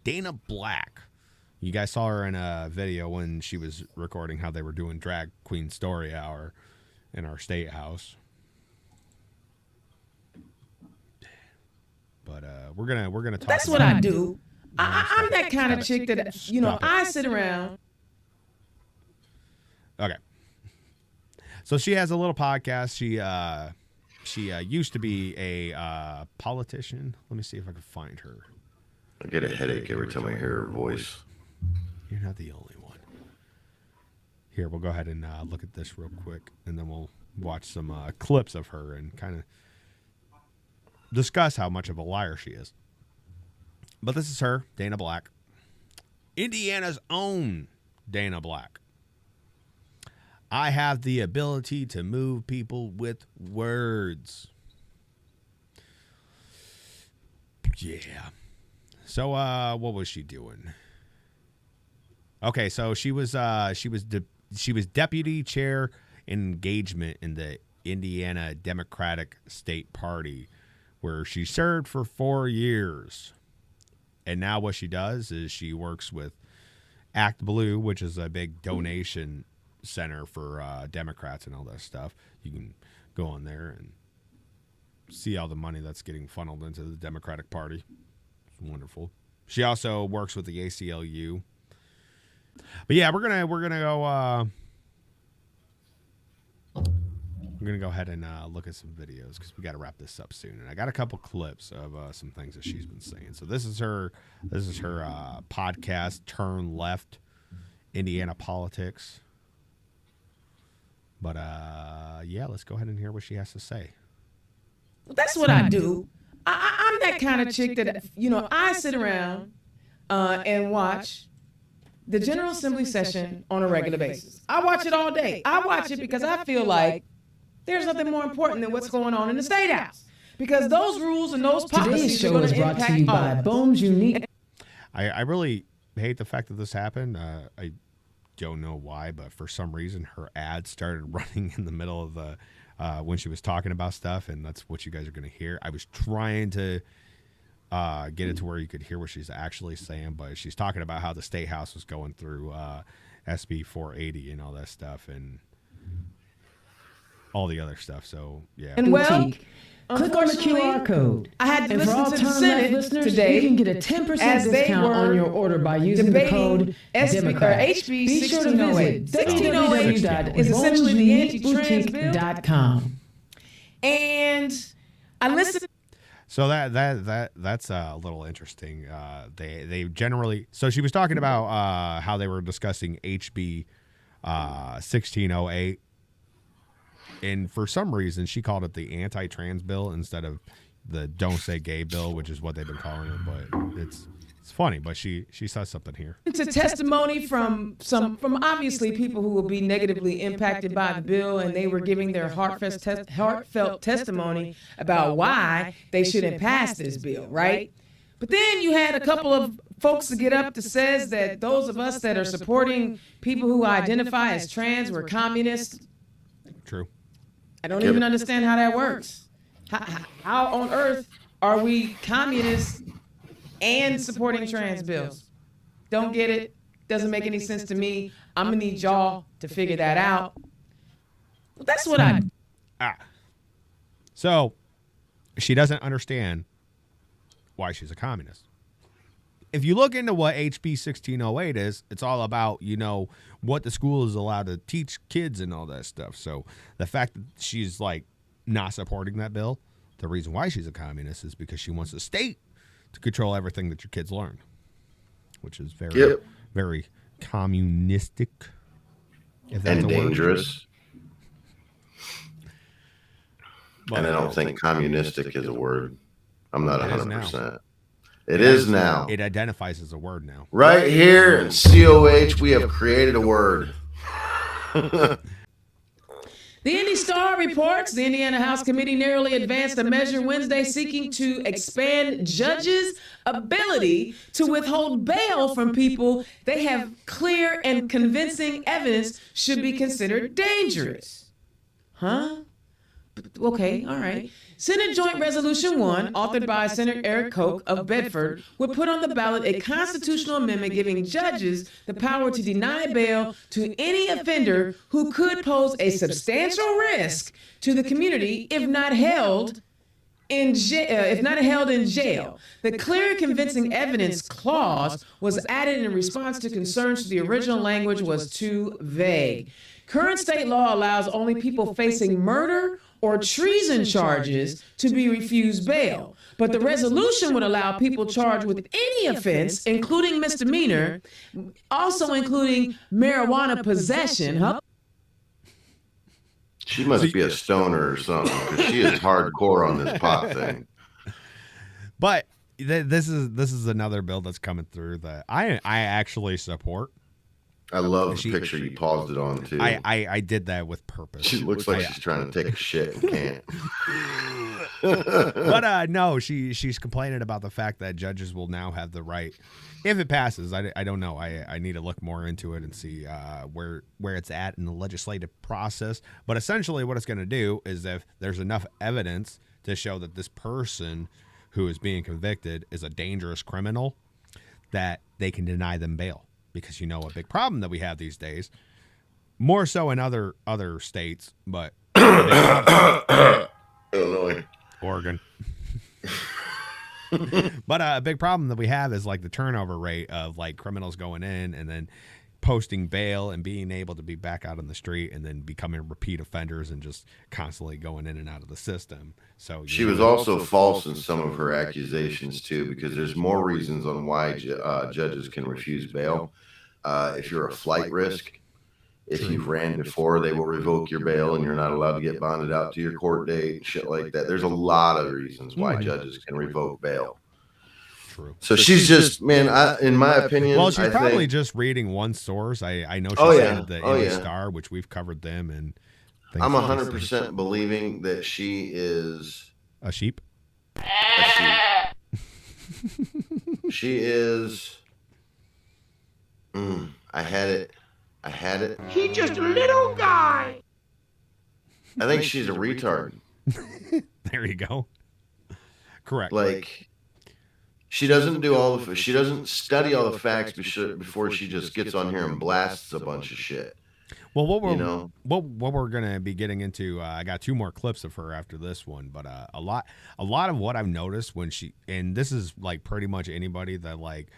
Dana Black. You guys saw her in a video when she was recording how they were doing Drag Queen Story Hour in our state house. But we're gonna talk. That's what I do. I'm that kind of chick that I sit around. Okay. So she has a little podcast. She used to be a politician. Let me see if I can find her. I get a headache every time I hear her voice. You're not the only one. Here, we'll go ahead and look at this real quick, and then we'll watch some clips of her and kind of discuss how much of a liar she is. But this is her, Dana Black. Indiana's own Dana Black. I have the ability to move people with words. Yeah. So, what was she doing? Okay, so she was deputy chair engagement in the Indiana Democratic State Party, where she served for 4 years. And now what she does is she works with Act Blue, which is a big donation center for Democrats and all that stuff. You can go on there and see all the money that's getting funneled into the Democratic Party. It's wonderful. She also works with the ACLU. But yeah, we're gonna go. We're going to go ahead and look at some videos because we got to wrap this up soon. And I got a couple clips of some things that she's been saying. So this is her podcast, Turn Left, Indiana Politics. But yeah, let's go ahead and hear what she has to say. That's what I do. I'm that kind of chick that, I sit around and watch the General Assembly session on a regular basis. I watch it all day. I watch it because I feel like there's nothing more important than what's going on in the State House. Because those rules and those policies are going to impact all of us. Today's show is brought to you by Bones Unique. I really hate the fact that this happened. I don't know why, but for some reason her ad started running in the middle of the when she was talking about stuff, and that's what you guys are going to hear. I was trying to get it to where you could hear what she's actually saying, but she's talking about how the State House was going through SB 480 and all that stuff, and all the other stuff. So yeah. And well, click on the QR code. I had to listen to the Senate today. You can get a 10% discount on your order by using the code Democrat. HB 1608. 1608 is essentially the anti-trans bill. And I listened. So that's a little interesting. They generally, so she was talking about how they were discussing HB 1608. And for some reason, she called it the anti-trans bill instead of the don't say gay bill, which is what they've been calling it. But it's funny. But she says something here. It's a testimony from obviously people who will be negatively impacted by the bill, and they were giving their heartfelt testimony about why they shouldn't pass this bill, right? But then you had a couple of folks to get up that says that those of us that are supporting people who identify as trans were communists. True. I don't even understand how that works. How on earth are we communists and supporting trans bills? Don't get it. Doesn't make any sense to me. I'm going to need y'all to figure that out. But that's what I do. So she doesn't understand why she's a communist. If you look into what HB 1608 is, it's all about, what the school is allowed to teach kids and all that stuff. So the fact that she's like not supporting that bill, the reason why she's a communist is because she wants the state to control everything that your kids learn, which is very, very communistic. If that's and dangerous. And I don't think communistic is a word. I'm not 100%. It is now. It identifies as a word now. Right here in COH, we have created a word. The Indy Star reports the Indiana House Committee narrowly advanced a measure Wednesday seeking to expand judges' ability to withhold bail from people they have clear and convincing evidence should be considered dangerous. Huh? Okay, all right. Senate Joint Resolution 1, authored by Senator Eric Koch of Bedford, would put on the ballot a constitutional amendment giving judges the power to deny bail to any offender who could pose a substantial risk to the community if not held in jail. The clear and convincing evidence clause was added in response to concerns the original language was too vague. Current state law allows only people facing murder or treason charges to be refused bail, but the resolution would allow people charged with any offense, including misdemeanor, also including marijuana possession. She must be a stoner or something, because she is hardcore on this pot thing. But this is another bill that's coming through that I actually support. I love the picture you paused it on too. I did that with purpose. She looks like she's trying to take a shit and can't. But no, she's complaining about the fact that judges will now have the right, if it passes. I don't know. I need to look more into it and see where it's at in the legislative process. But essentially, what it's going to do is, if there's enough evidence to show that this person who is being convicted is a dangerous criminal, that they can deny them bail. Because a big problem that we have these days, more so in other states, but Illinois, Oregon. But a big problem that we have is like the turnover rate of like criminals going in and then posting bail and being able to be back out on the street and then becoming repeat offenders and just constantly going in and out of the system. So she was also false in some of her accusations too, because there's more reasons on why judges can refuse bail. If you're a flight risk, if you've ran before, they will revoke your bail and you're not allowed to get bonded out to your court date, shit like that. There's a lot of reasons why judges can revoke bail. True. So she's just, man, in my opinion. Well, she's probably just reading one source. I know she said the Indy Star, which we've covered them. And I'm 100% believing that she is a sheep. She is. I had it. He's just a little guy. I think she's a retard. There you go. Correct. Like, she doesn't do she doesn't study all the facts before she just gets on here and blasts a bunch of shit. Well, what we're gonna be getting into, I got 2 more clips of her after this one, but a lot of what I've noticed when and this is like pretty much anybody that like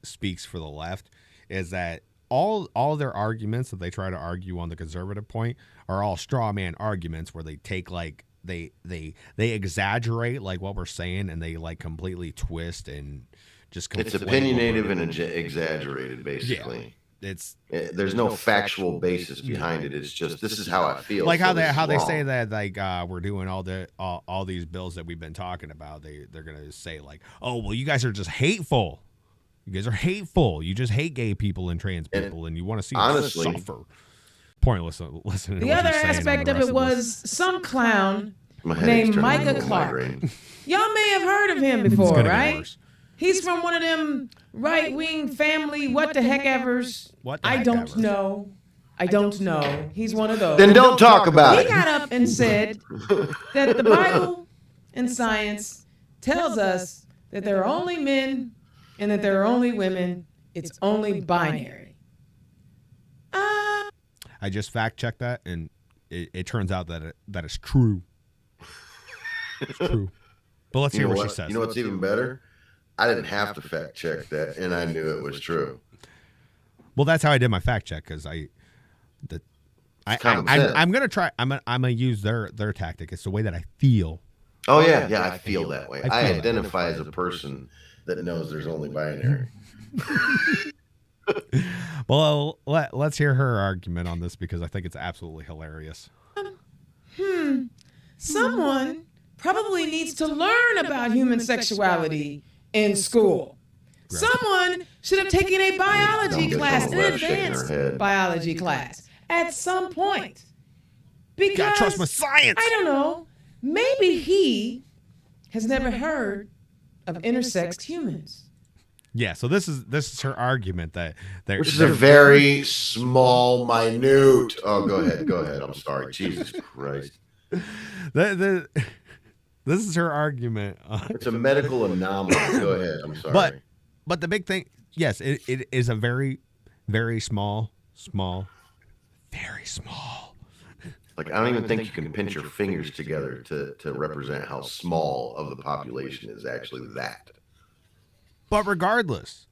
speaks for the left, is that all their arguments that they try to argue on the conservative point are all straw man arguments where they take like they exaggerate like what we're saying and they like completely twist and just it's opinionated and exaggerated basically. Yeah, there's no factual basis behind it. It's just, this is how I feel. Like how they say that like we're doing all these bills that we've been talking about. They're gonna say like, oh well, you guys are just hateful. You guys are hateful. You just hate gay people and trans people, and you want to see them suffer. Pointless listening. The other aspect of it was some clown named Micah Clark. Y'all may have heard of him before, right? He's from one of them right-wing family what the heck evers. I don't know. He's one of those. Then don't talk about it. He got up and said that the Bible and science tells us that there are only men and that there are only women. It's only binary. I just fact-checked that, and it turns out that it's true. It's true. But let's hear what she says. You know what's even better? I didn't have to fact check that, and I knew it was true. Well, that's how I did my fact check, because I'm gonna try. I'm gonna use their tactic. It's the way that I feel. Oh yeah, I feel that way. I identify as a person that knows there's only binary. Well, let's hear her argument on this, because I think it's absolutely hilarious. Someone probably needs to learn about human sexuality in school. Right. Someone should have taken a biology class, an advanced biology class, at some point. Because, gotta trust my science. I don't know, maybe he has never heard of intersexed humans. Yeah, so this is her argument that which is a very small, minute. Oh, go ahead. I'm sorry. Jesus Christ. This is her argument. It's a medical anomaly. Go ahead. I'm sorry. But the big thing, yes, it is a very, very small, very small. Like, I don't even think you can pinch your fingers together to represent how small of the population is actually that. But regardless,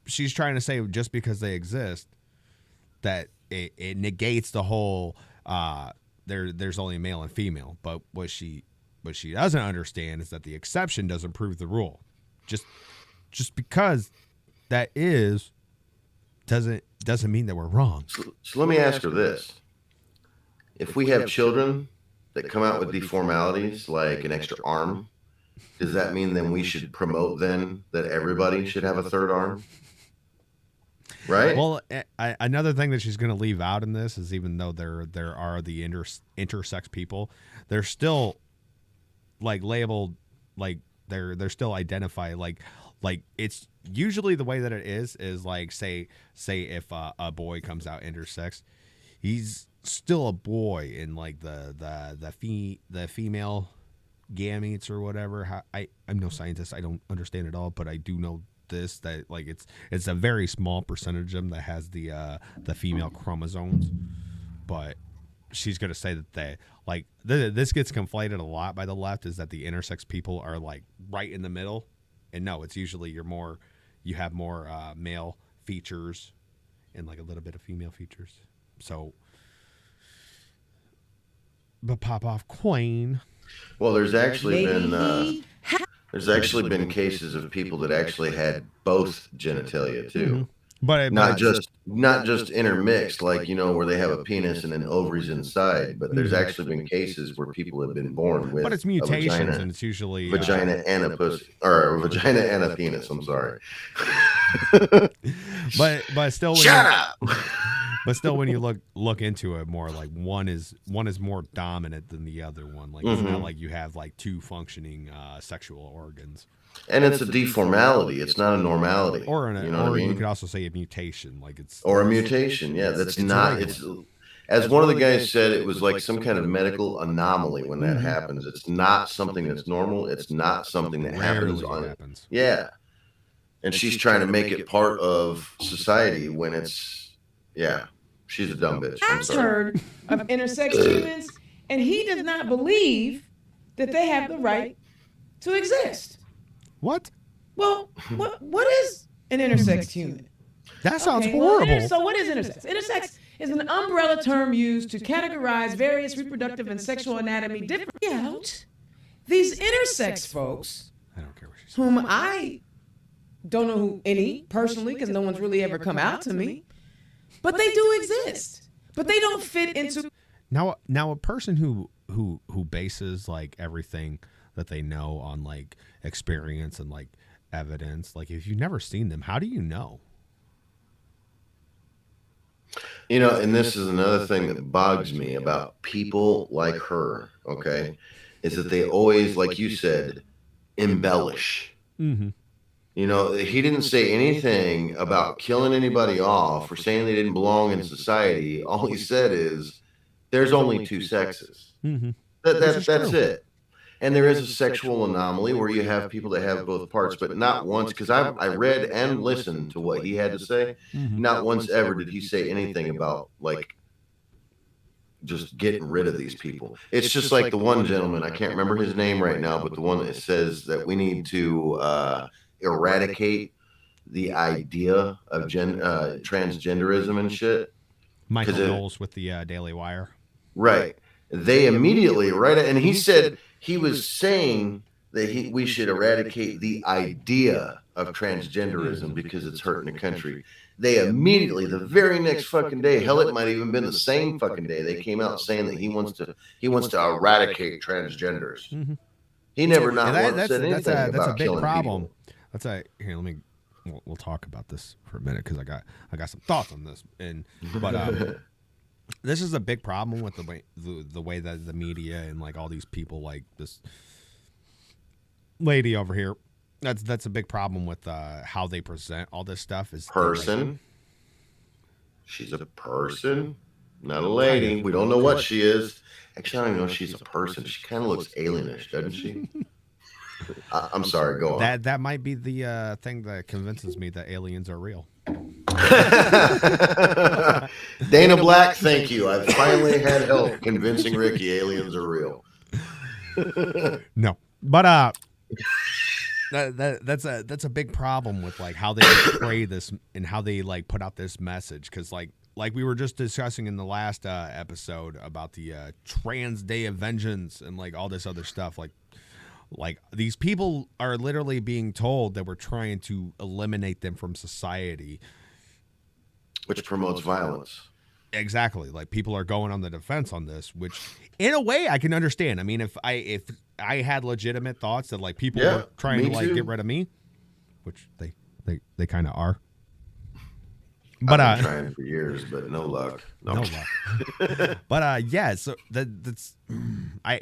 she's trying to say just because they exist, that it negates the whole there's only male and female. But what she doesn't understand is that the exception doesn't prove the rule. Just because that is doesn't mean that we're wrong. So let me ask her this. If we have children that come out with deformalities like an extra arm, does that mean then we should promote then that everybody should have a third arm? Right? Well, another thing that she's going to leave out in this is even though there are the intersex people, they're still like labeled like they're still identified like it's usually the way that it is like say if a boy comes out intersex, he's still a boy in like the female gametes or whatever. I'm no scientist. I don't understand it all, but I do know this, that like it's a very small percentage of them that has the female chromosomes. But she's gonna say that they like this gets conflated a lot by the left, is that the intersex people are like right in the middle, and no, it's usually you have more male features and like a little bit of female features. So, but pop off queen. Well, there's actually been cases of people that actually had both genitalia too. Mm-hmm. But not just intermixed, like, where they have a penis and then ovaries inside, but there's actually been cases where people have been born with, but it's mutations, and it's usually vagina and a pussy, or vagina and a penis. I'm sorry. but still, shut up. But still, when you look into it more, like one is more dominant than the other one. Like it's not like you have like two functioning sexual organs. And it's a deformality. It's not a normality. Or you could also say a mutation. Like a mutation. Yeah, that's not. It's as one of the guys said, it was like some kind of medical anomaly when that happens. It's not something that's normal. It's not something that happens happens. Yeah. And she's trying to make it part of society when it's, yeah. She's a dumb bitch. I've heard of intersex humans, and he does not believe that they have the right to exist. What? Well, what is an intersex human? That sounds horrible. So what is intersex? Intersex is an umbrella term used to categorize various reproductive and sexual anatomy differently. Out these intersex folks, I don't care what she's whom I don't know who any personally, because no one's really ever come out to me. But they do exist. But they don't fit into. Now a person who bases like everything that they know on like experience and like evidence, like if you've never seen them, how do you know? And this is another thing that bugs me about people like her, okay, is that they always, like you said, embellish. Mm-hmm. He didn't say anything about killing anybody off or saying they didn't belong in society. All he said is there's only two sexes. Mm-hmm. That's it. And there is a sexual anomaly where you have people that have both parts, but not once, because I read and listened to what he had to say. Mm-hmm. Not once ever did he say anything about like just getting rid of these people. It's just like the one gentleman, I can't remember his name right now, but the one that says that we need to eradicate the idea of transgenderism and shit. Michael Knowles with the Daily Wire. Right. They immediately, right, and he said he was saying that we should eradicate the idea of transgenderism because it's hurting the country. They immediately, the very next fucking day, hell, it might have even been the same fucking day, they came out saying that he wants to eradicate transgenders. Mm-hmm. He never once said anything about that's a big killing problem. people. Here, we'll talk about this for a minute because I got some thoughts on this, but this is a big problem with the way that the media and like all these people, like this lady over here, that's a big problem with how they present all this stuff. Is person? She's a person. Not a lady. We don't know what she is. Actually, I don't even know if she's a person. She kind of looks alienish, doesn't she? I'm sorry. Go on. That might be the thing that convinces me that aliens are real. Dana Black, thank you. I've finally had help convincing Ricky aliens are real. No, but that's a big problem with like how they portray this and how they like put out this message, because like we were just discussing in the last episode about the Trans Day of Vengeance and like all this other stuff, like these people are literally being told that we're trying to eliminate them from society, which promotes violence. Exactly. Like people are going on the defense on this, which in a way I can understand. I mean, if I had legitimate thoughts that like people were trying to like get rid of me, which they kind of are. But I've been trying for years, but no luck. No luck. But yeah, so that's I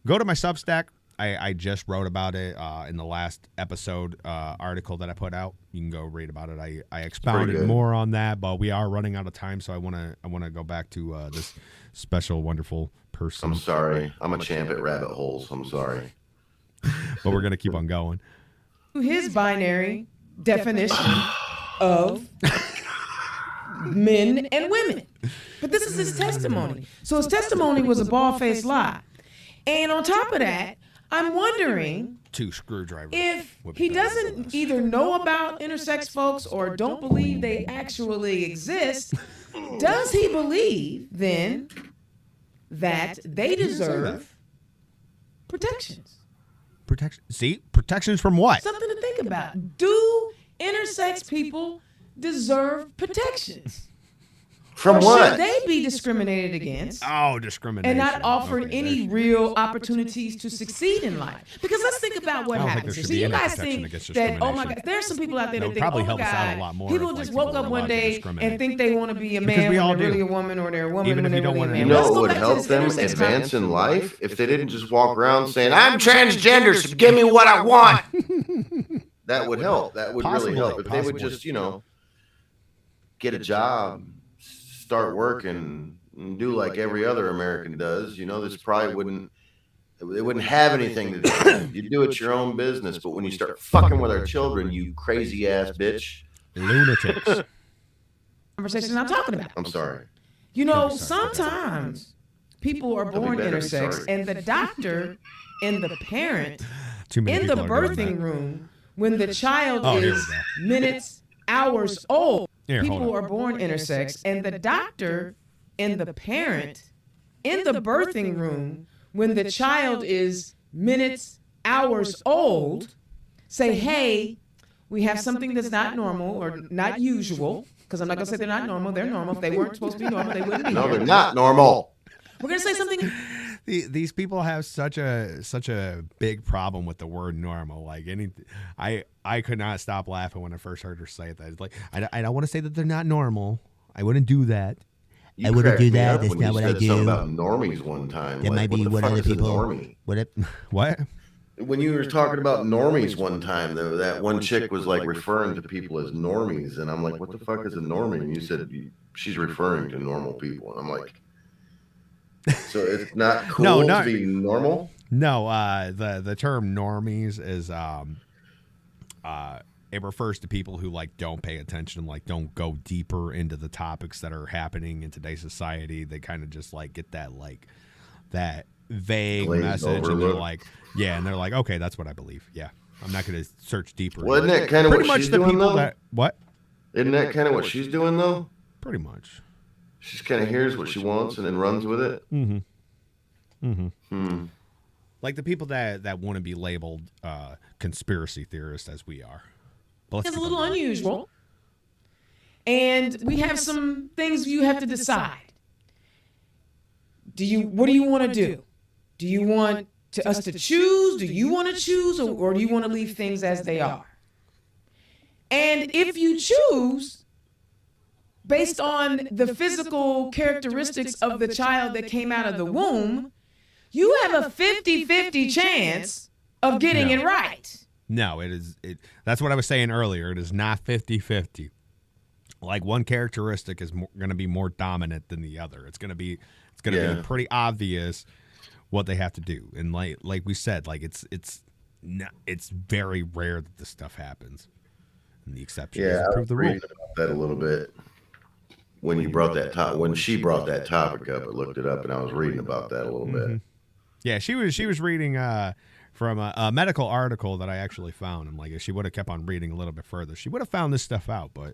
go to my Substack. I just wrote about it in the last episode article that I put out. You can go read about it. I expounded more on that, but we are running out of time, so I wanna go back to this special, wonderful person. I'm sorry. I'm a champ at rabbit holes. I'm sorry. But we're gonna keep on going. His binary definition of men and women. But this is his testimony. So his testimony was a bald-faced lie. And on top of that, I'm wondering 2 screwdrivers. If he doesn't either know about intersex folks or don't believe they actually exist, does he believe then that they deserve protections? Protection. See? Protections from what? Something to think about. Do intersex people deserve protections? From or what? Should they be discriminated against? Oh, discrimination. And not offered any real opportunities to succeed in life. Because let's think about what happens here. So you guys think that, oh my God, there's some people out there that think, oh my God, people just woke up one day and think they want to be a man when they're really a woman, or they're a woman when they're really a man. You know what would help them advance in life? If they didn't just walk around saying, I'm transgender, so give me what I want. That would help. That would really help. If they would just, get a job, start working, and do like every other American does, this probably wouldn't have anything to do. You do it your own business, but when you start fucking with our children, you crazy ass bitch. Lunatics. Conversation I'm talking about. I'm sorry. Sometimes people are born intersex, and the doctor and the parent in the birthing room, when the child is minutes, hours old, people are born intersex, and the doctor and the parent in the birthing room, when the child is minutes, hours old, say, hey, we have something that's not normal or not usual, because I'm not going to say they're not normal. They're normal. If they weren't supposed to be normal, they wouldn't be No, here. they're not normal. We're going to say something. These people have such a big problem with the word normal. Like I could not stop laughing when I first heard her say that. It's like I don't want to say that they're not normal. I wouldn't do that. You I wouldn't do that. That's not what I do. Something about normies one time. That might be what other people. What? When you were talking about normies one time, that one chick was like referring to people as normies, and I'm like, what the fuck is a normie? And you said she's referring to normal people, and I'm like, so it's not cool to be normal? No, the term normies is it refers to people who like don't pay attention, like don't go deeper into the topics that are happening in today's society. They kind of just like get that vague message, and they're like, and they're like, okay, that's what I believe. Yeah, I'm not going to search deeper. Well, isn't that kind of what she's doing though? What? Isn't that kind of what she's doing though? Pretty much. She just kind of hears what she wants and then runs with it. Like the people that want to be labeled conspiracy theorists, as we are. It's a little unusual. And we have some things you have to decide. What do you want to do? Do you want us to choose? Do you want to choose, or do you want to leave things as they are? And if you choose, based on the physical characteristics of the child that came out of the womb, you have a 50-50 chance of getting it right. No, that's what I was saying earlier. It is not 50-50. like one characteristic is going to be more dominant than the other. It's going to be pretty obvious what they have to do. And like we said, like it's very rare that this stuff happens. And the exception is to prove the rule. About that a little bit. When she brought that topic up, I looked it up and I was reading about that a little bit. Yeah, she was reading from a medical article that I actually found. I'm like, if she would have kept on reading a little bit further, she would have found this stuff out. But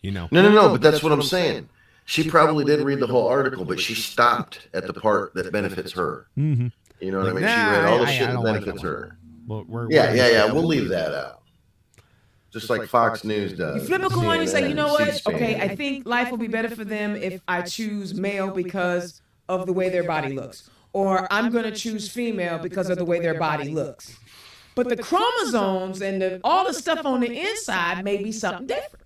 No, but that's what I'm saying. She probably did read the whole article, but she stopped at the part that benefits her. Mm-hmm. You know what I mean? She read all the shit that benefits her. Well, we'll leave that out. Just like Fox News does. You flip a coin and say, you know what? Okay, I think life will be better for them if I choose male because of the way their body looks. Or I'm going to choose female because of the way their body looks. But the chromosomes and all the stuff on the inside may be something different.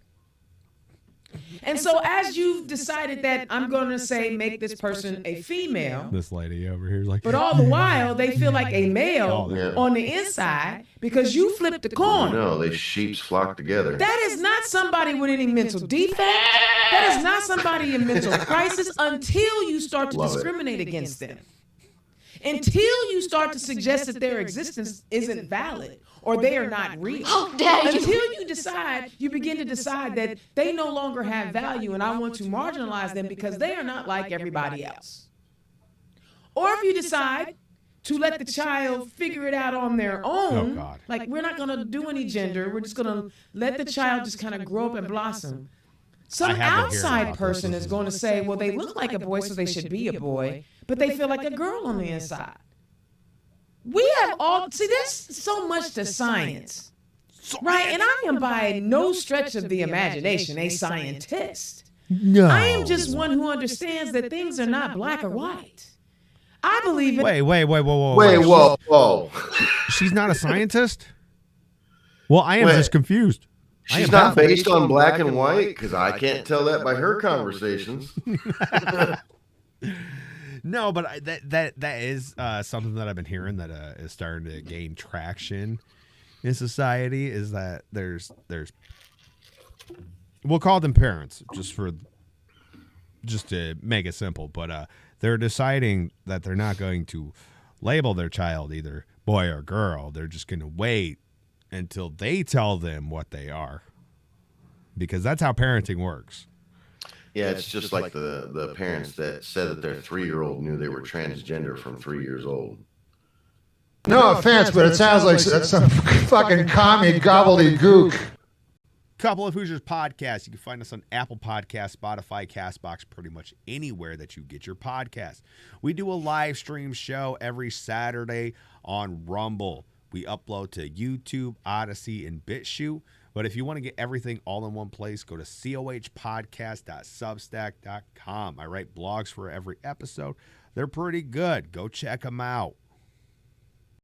And so as you've decided that I'm going to say make this person a female. This lady over here is like. But all the while, they feel like a male on the inside because you flipped the coin. No, they sheeps flock together. That is not somebody with any mental defect. That is not somebody in mental crisis until you start to discriminate against them. Until you start to suggest that their existence isn't valid or they are not real. Until you begin to decide that they no longer have value and I want to marginalize them because they are not like everybody else. Or if you decide to let the child figure it out on their own, like we're not going to do any gender, we're just going to let the child just kind of grow up and blossom. Some outside person is going to say, well, they look like a boy, so they should be a boy, but they feel like a girl on the inside. We have there's so much to science, right? And I am by no stretch of the imagination a scientist. No. I am just one who understands that things are not black or white. I believe in... Wait, whoa. She's not a scientist? Well, I am just confused. She's not based on black and white? Because I can't tell that by her conversations. No, but that is something that I've been hearing that is starting to gain traction in society. Is that there's we'll call them parents just to make it simple, but they're deciding that they're not going to label their child either boy or girl. They're just going to wait until they tell them what they are, because that's how parenting works. Yeah, it's just like the parents that said that their 3-year-old knew they were transgender from 3 years old. No offense, but it sounds like that's some fucking commie gobbledygook. Couple of Hoosiers podcast. You can find us on Apple Podcasts, Spotify, CastBox, pretty much anywhere that you get your podcast. We do a live stream show every Saturday on Rumble. We upload to YouTube, Odyssey, and BitChute. But if you want to get everything all in one place, go to cohpodcast.substack.com. I write blogs for every episode. They're pretty good. Go check them out.